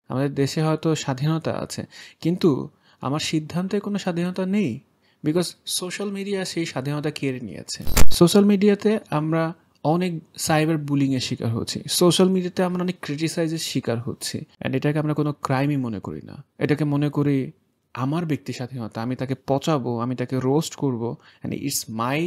আমাদের দেশে হয়তো স্বাধীনতা আছে, কিন্তু আমার সিদ্ধান্তে কোনো স্বাধীনতা নেই, বিকজ সোশ্যাল মিডিয়া সেই স্বাধীনতা কেড়ে নিয়েছে। সোশ্যাল মিডিয়াতে আমরা অনেক সাইবার বুলিংয়ের শিকার হচ্ছি, সোশ্যাল মিডিয়াতে আমরা অনেক ক্রিটিসাইজের শিকার হচ্ছি, অ্যান্ড এটাকে আমরা কোনো ক্রাইমই মনে করি না। এটাকে মনে করি আমার ব্যক্তি স্বাধীনতা, আমি তাকে পচাবো, আমি তাকে রোস্ট করবো, অ্যান্ড ইটস মাই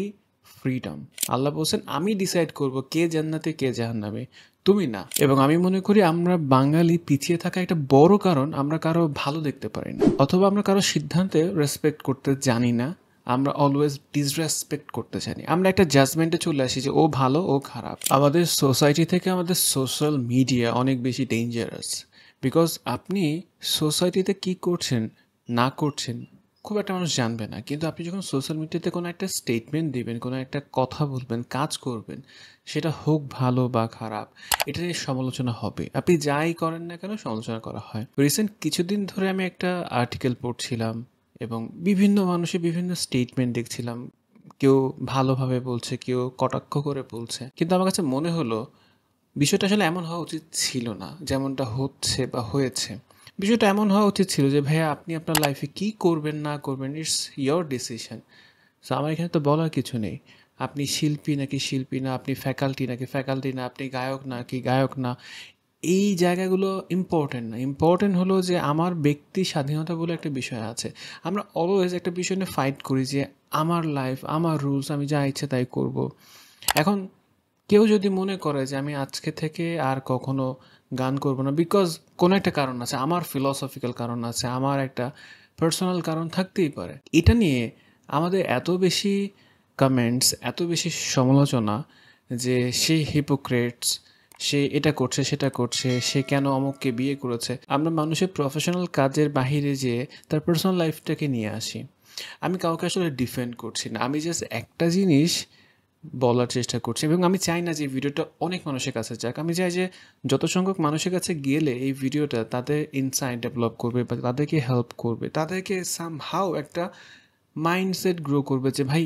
ফ্রিডম। আল্লাহ বলছেন আমি ডিসাইড করব কে জান্নাতে কে জাহান্নামে, তুমি না। এবং আমি মনে করি আমরা বাঙালি পিছিয়ে থাকা একটা বড় কারণ আমরা কারো ভালো দেখতে পারি না, অথবা আমরা কারো সিদ্ধান্তে রেসপেক্ট করতে জানি না। আমরা অলওয়েজ ডিসরেসপেক্ট করতে জানি, আমরা একটা জাজমেন্টে চলে আসি যে ও ভালো ও খারাপ। আমাদের সোসাইটি থেকে আমাদের সোশ্যাল মিডিয়া অনেক বেশি ডেঞ্জারাস, বিকজ আপনি সোসাইটিতে কি করছেন না করছেন খুব একটা মানুষ জানবে না, কিন্তু আপনি যখন সোশ্যাল মিডিয়াতে কোনো একটা স্টেটমেন্ট দিবেন, কোনো একটা কথা বলবেন, কাজ করবেন, সেটা হোক ভালো বা খারাপ, এটা নিয়ে সমালোচনা হবে। আপনি যাই করেন না কেন সমালোচনা করা হয়। রিসেন্ট কিছুদিন ধরে আমি একটা আর্টিকেল পড়ছিলাম এবং বিভিন্ন মানুষের বিভিন্ন স্টেটমেন্ট দেখছিলাম, কেউ ভালোভাবে বলছে, কেউ কটাক্ষ করে বলছে, কিন্তু আমার কাছে মনে হলো বিষয়টা আসলে এমন হওয়া উচিত ছিল না যেমনটা হচ্ছে বা হয়েছে। বিষয়টা এমন হওয়া উচিত ছিল যে ভাইয়া আপনি আপনার লাইফে কি করবেন না করবেন ইটস ইয়োর ডিসিশন। সো আমার এখানে তো বলার কিছু নেই আপনি শিল্পী নাকি শিল্পী না, আপনি ফ্যাকাল্টি নাকি ফ্যাকাল্টি না, আপনি গায়ক নাকি গায়ক না। এই জায়গাগুলো ইম্পর্টেন্ট না, ইম্পর্টেন্ট হলো যে আমার ব্যক্তি স্বাধীনতা বলে একটা বিষয় আছে। আমরা অলওয়েজ একটা বিষয় নিয়ে ফাইট করি যে আমার লাইফ, আমার রুলস, আমি যা ইচ্ছে তাই করব। এখন কেউ যদি মনে করে যে আমি আজকে থেকে আর কখনো গান করব না, বিকজ কোনো একটা কারণ আছে, আমার ফিলসফিক্যাল কারণ আছে, আমার একটা পার্সোনাল কারণ থাকতেই পারে, এটা নিয়ে আমাদের এত বেশি কমেন্টস, এত বেশি সমালোচনা যে সে হিপোক্রেটস, সে এটা করছে সেটা করছে, সে কেন অমুককে বিয়ে করেছে। আমরা মানুষের প্রফেশনাল কাজের বাহিরে যেয়ে তার পার্সোনাল লাইফটাকে নিয়ে আসি। আমি কাউকে আসলে ডিফেন্ড করছি না, আমি জাস্ট একটা জিনিস বলার চেষ্টা করছি, এবং আমি চাই না যে ভিডিওটা অনেক মানুষের কাছে যাক। আমি চাই যে যত সংখ্যক মানুষের কাছে গেলে এই ভিডিওটা তাদের ইনসাইট ডেভেলপ করবে বা তাদেরকে হেল্প করবে, তাদেরকে সামহাউ একটা মাইন্ডসেট গ্রো করবে যে ভাই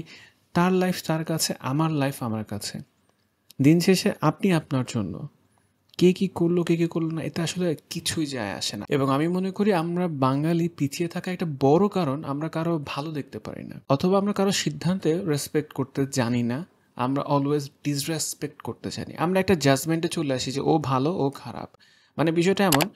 তার লাইফ তার কাছে, আমার লাইফ আমার কাছে। দিন শেষে আপনি আপনার জন্য, কে কী করলো কে কী করলো না এটা আসলে কিছুই যায় আসে না। এবং আমি মনে করি আমরা বাঙালি পিছিয়ে থাকা একটা বড় কারণ আমরা কারো ভালো দেখতে পারি না, অথবা আমরা কারো সিদ্ধান্তে রেসপেক্ট করতে জানি না। আমরা অলওয়েজ ডিসরেসপেক্ট করতে জানি, আমরা একটা জাজমেন্টে চলে আসি যে ও ভালো ও খারাপ। মানে বিষয়টা এমন,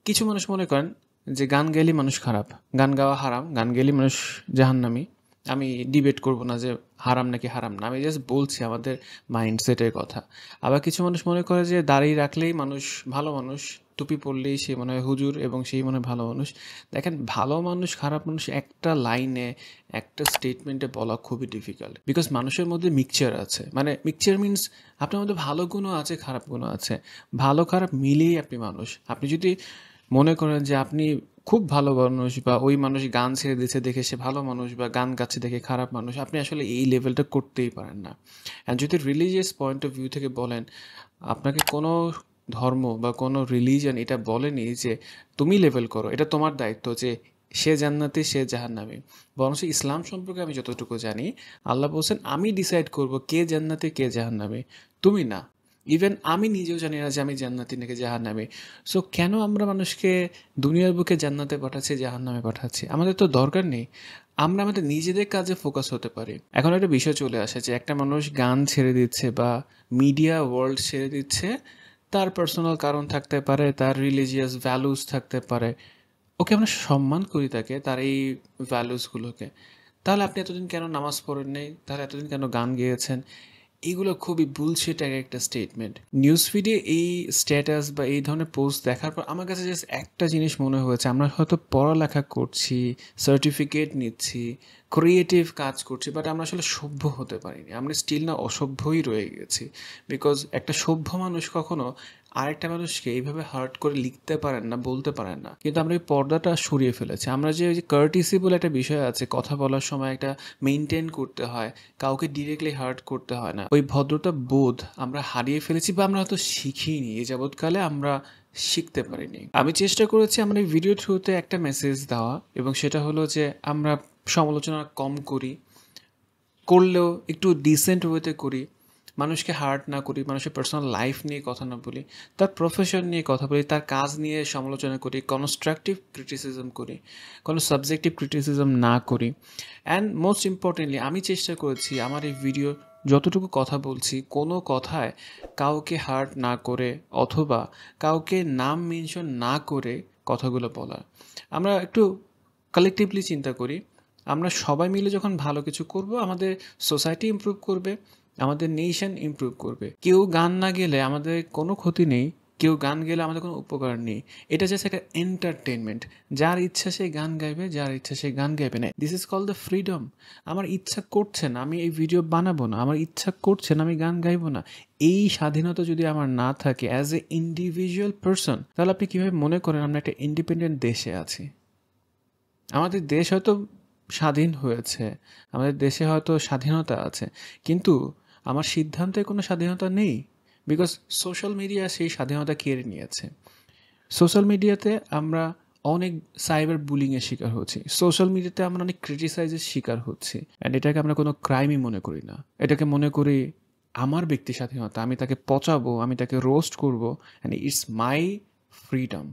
কিছু মানুষ মনে করেন যে গান গাইলে মানুষ খারাপ, গান গাওয়া হারাম, গান গাইলে মানুষ জাহান্নামী। আমি ডিবেট করব না যে হারাম নাকি হারাম না, আমি জাস্ট বলছি আমাদের মাইন্ডসেটের কথা। আবার কিছু মানুষ মনে করে যে দাঁড়িয়ে রাখলেই মানুষ ভালো মানুষ, টুপি পরলেই সে মনে হয় হুজুর এবং সেই মনে হয় ভালো মানুষ। দেখেন ভালো মানুষ খারাপ মানুষ একটা লাইনে, একটা স্টেটমেন্টে বলা খুবই ডিফিকাল্ট, বিকজ মানুষের মধ্যে মিক্সচার আছে। মানে মিক্সচার মিনস আপনার মধ্যে ভালো গুণও আছে, খারাপ গুণও আছে, ভালো খারাপ মিলিয়েই আপনি মানুষ। আপনি যদি মনে করেন যে আপনি খুব ভালো মানুষ, বা ওই মানুষ গান ছেড়ে দিচ্ছে দেখে সে ভালো মানুষ, বা গান গাচ্ছে দেখে খারাপ মানুষ, আপনি আসলে এই লেভেলটা করতেই পারেন না। অ্যান্ড যদি রিলিজিয়াস পয়েন্ট অফ ভিউ থেকে বলেন, আপনাকে কোনো ধর্ম বা কোনো রিলিজন এটা বলেনি যে তুমি লেভেল করো, এটা তোমার দায়িত্ব যে সে জান্নাতি সে জাহান্নামী। বরঞ্চ ইসলাম সম্পর্কে আমি যতটুকু জানি, আল্লাহ বলছেন আমি ডিসাইড করব কে জান্নাতি কে জাহান্নামী, তুমি না। ইভেন আমি নিজেও জানি না যে আমি জান্নাতি নাকি জাহান্নামী। সো কেন আমরা মানুষকে দুনিয়ার বুকে জান্নাতে পাঠাচ্ছি, জাহান্নামে পাঠাচ্ছি? আমাদের তো দরকার নেই, আমরা আমাদের নিজেদের কাজে ফোকাস হতে পারি। এখন একটা বিষয় চলে আসে যে একটা মানুষ গান ছেড়ে দিচ্ছে বা মিডিয়া ওয়ার্ল্ড ছেড়ে দিচ্ছে, তার পার্সোনাল কারণ থাকতে পারে, তার রিলিজিয়াস ভ্যালুস থাকতে পারে। ওকে, আমরা সম্মান করি তাকে, তার এই ভ্যালুসগুলোকে। তাহলে আপনি এতদিন কেন নামাজ পড়েন নাই, তাহলে এতদিন কেন গান গেয়েছেন? এগুলো খুবই বুলশিট একটা স্টেটমেন্ট। নিউজ ফিডে এই স্ট্যাটাস বা এই ধরনের পোস্ট দেখার পর আমার কাছে জাস্ট একটা জিনিস মনে হয়েছে, আমরা হয়তো পড়ালেখা করছি, সার্টিফিকেট নিচ্ছি, ক্রিয়েটিভ কাজ করছি, বাট আমরা আসলে সভ্য হতে পারিনি। আমরা স্টিল না অসভ্যই রয়ে গেছি। বিকজ একটা সভ্য মানুষ কখনো আরেকটা মানুষকে এইভাবে হার্ট করে লিখতে পারেন না, বলতে পারেন না। কিন্তু আমরা এই পর্দাটা সরিয়ে ফেলেছি। আমরা যে ওই যে কার্টিসি বলে একটা বিষয় আছে, কথা বলার সময় একটা মেনটেন করতে হয়, কাউকে ডিরেক্টলি হার্ট করতে হয় না, ওই ভদ্রতা বোধ আমরা হারিয়ে ফেলেছি, বা আমরা হয়তো শিখিনি, এই যাবৎকালে আমরা শিখতে পারিনি। আমি চেষ্টা করেছি আমার এই ভিডিও থ্রুতে একটা মেসেজ দেওয়া, এবং সেটা হলো যে আমরা সমালোচনা কম করি, করলেও একটু ডিসেন্ট ওয়েতে করি। মানুষকে হার্ট না করি, মানুষের পার্সোনাল লাইফ নিয়ে কথা না বলি, তার প্রফেশন নিয়ে কথা বলি, তার কাজ নিয়ে সমালোচনা করি, কনস্ট্রাকটিভ ক্রিটিসিজম করি, কোনো সাবজেক্টিভ ক্রিটিসিজম না করি। অ্যান্ড মোস্ট ইম্পর্টেন্টলি আমি চেষ্টা করেছি আমার এই ভিডিও যতটুকু কথা বলছি কোনো কথায় কাউকে হার্ট না করে অথবা কাউকে নাম মেনশন না করে কথাগুলো বলার। আমরা একটু কালেকটিভলি চিন্তা করি, আমরা সবাই মিলে যখন ভালো কিছু করব আমাদের সোসাইটি ইমপ্রুভ করবে, আমাদের নেশন ইমপ্রুভ করবে। কেউ গান না গেলে আমাদের কোনো ক্ষতি নেই, কেউ গান গেলে আমাদের কোনো উপকার নেই। এটা জাস্ট একটা এন্টারটেনমেন্ট। যার ইচ্ছা সে গান গাইবে, যার ইচ্ছা সে গান গাইবে না। This is call the freedom. আমার ইচ্ছা করছে না আমি এই ভিডিও বানাবো না, আমার ইচ্ছা করছে না আমি গান গাইবো না। এই স্বাধীনতা যদি আমার না থাকে অ্যাজ এ ইন্ডিভিজুয়াল পার্সন, তাহলে আপনি কীভাবে মনে করেন আমরা একটা ইন্ডিপেন্ডেন্ট দেশে আছি? আমাদের দেশ হয়তো স্বাধীন হয়েছে, আমাদের দেশে হয়তো স্বাধীনতা আছে, কিন্তু আমার সিদ্ধান্তে কোনো স্বাধীনতা নেই, বিকজ সোশ্যাল মিডিয়া সেই স্বাধীনতা কেড়ে নিয়েছে। সোশ্যাল মিডিয়াতে আমরা অনেক সাইবার বুলিংয়ের শিকার হচ্ছি, সোশ্যাল মিডিয়াতে আমরা অনেক ক্রিটিসাইজের শিকার হচ্ছি, অ্যান্ড এটাকে আমরা কোনো ক্রাইমই মনে করি না। এটাকে মনে করি আমার ব্যক্তি স্বাধীনতা, আমি তাকে পচাবো, আমি তাকে রোস্ট করবো, অ্যান্ড ইটস মাই ফ্রিডম।